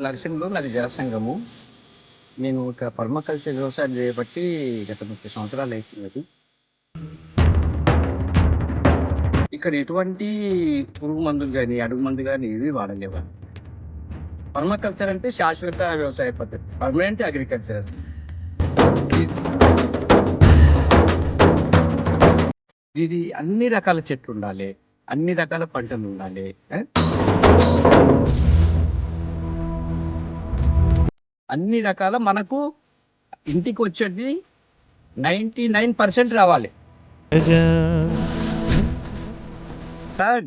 నర్సింగ్లో నాది జల సంఘము. నేను ఇక పర్మాకల్చర్ వ్యవసాయం చేయబట్టి గత 30 సంవత్సరాలు అవుతున్నది. ఇక్కడ ఎటువంటి పురుగు మందులు కానీ అడుగు మందు కానీ ఏవి వాడలేవారు. పర్మాకల్చర్ అంటే శాశ్వత వ్యవసాయ పద్ధతి, పర్మనెంట్ అగ్రికల్చర్. ఇది అన్ని రకాల చెట్లు ఉండాలి, అన్ని రకాల పంటలు ఉండాలి. అన్ని రకాల మనకు ఇంటికి వచ్చేది 99% రావాలి.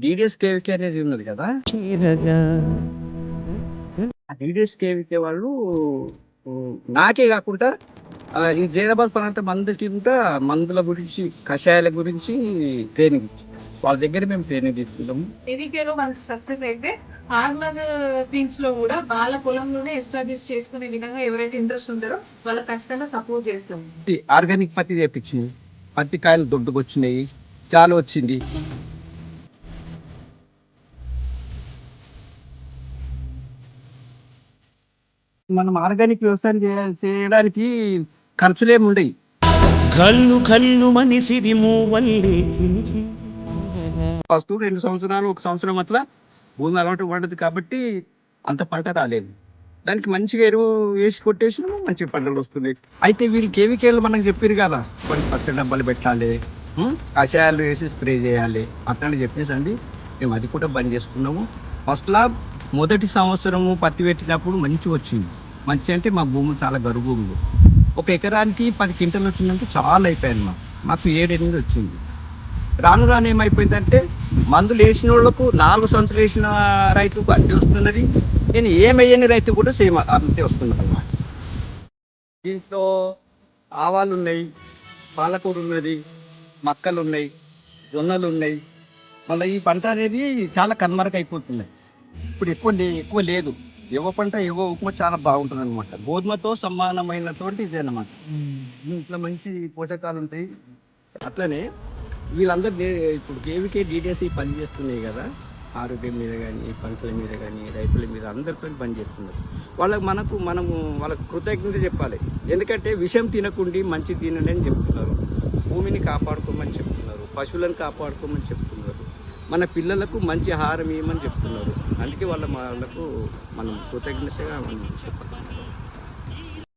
డిడిఎస్ కేవికే అనేది ఉన్నది కదా, డిడిఎస్ కేవికే వాళ్ళు నాకే కాకుండా ఈ జైరాబాద్ ప్రాంత మందుల గురించి, కషాయాల గురించి ట్రైనింగ్ వాళ్ళ దగ్గర మేము ట్రైనింగ్ తీసుకుంటాము. కేవీకేలో మనకి సక్సెస్ అయితే ఆర్మర్ థింగ్స్ లో కూడా వాళ్ళ పొలంలోనే ఎస్టాబ్లిష్ చేసుకునే విధంగా ఎవరైతే ఇంట్రెస్ట్ ఉంటారో వాళ్ళకి ఖచ్చితంగా సపోర్ట్ చేస్తాం. ఆర్గానిక్ పత్తి తెప్పించింది, పత్తి కాయలు దొడ్డుకు వచ్చినాయి, చాలా వచ్చింది. మనం ఆర్గానిక్ వ్యవసాయం చేయడానికి ఖర్చులేమి ఉండయి. ఫస్ట్ 2 సంవత్సరాలు 1 సంవత్సరం అట్లా భూమి అలవాటు పడ్డది కాబట్టి అంత పంట రాలేదు. దానికి మంచిగా ఎరువు వేసి కొట్టేసినా మంచి పంటలు వస్తున్నాయి. అయితే వీళ్ళు కేవీకేలు మనకు చెప్పారు కదా, కొన్ని పత్తి డబ్బాలు పెట్టాలి, కషాయాలు వేసి స్ప్రే చేయాలి అట్లా చెప్పేసండి. మేము అది కూడా బంద్ చేసుకున్నాము. ఫస్ట్లా మొదటి సంవత్సరము పత్తి పెట్టినప్పుడు మంచిగా వచ్చింది. మంచి అంటే మా భూములు చాలా గరువు భూములు, 1 ఎకరానికి 10 క్వింటలు వచ్చిందంటే చాలా అయిపోయింది. మాకు 7-8 వచ్చింది. రాను రాను ఏమైపోయిందంటే మందులు వేసిన వాళ్ళకు 4 సంవత్సరాలు వేసిన రైతుకు అంతే వస్తున్నది, నేను ఏమయ్యని రైతు కూడా సేమ్ అంతే వస్తున్నది అన్నమాట. దీంట్లో ఆవాలు ఉన్నాయి, పాలకూర ఉన్నది, మక్కలు ఉన్నాయి, జొన్నలు ఉన్నాయి. మళ్ళీ ఈ పంట అనేది చాలా కనుమరుగు అయిపోతున్నాయి. ఇప్పుడు ఎక్కువ లేదు. యువ పంట యువ ఉప్మా చాలా బాగుంటుంది అనమాట. గోధుమతో సమానమైనటువంటి ఇదే అనమాట. ఇంట్లో మంచి పోషకాలు ఉంటాయి. అట్లనే వీళ్ళందరూ ఇప్పుడు కేవీకే డిడిఎస్ పని చేస్తున్నాయి కదా, ఆరోగ్యం మీద కానీ, పంటల మీద కానీ, రైతుల మీద అందరితో పని చేస్తున్నారు. మనము వాళ్ళకు కృతజ్ఞత చెప్పాలి. ఎందుకంటే విషం తినకుండా మంచి తినండి అని చెప్తున్నారు, భూమిని కాపాడుకోమని చెప్తున్నారు, పశువులను కాపాడుకోమని చెప్తున్నారు, మన పిల్లలకు మంచి ఆహారం ఇవ్వమని చెప్తున్నారు. అందుకే వాళ్ళకు మనం కృతజ్ఞతగా మనం చెప్పాలి.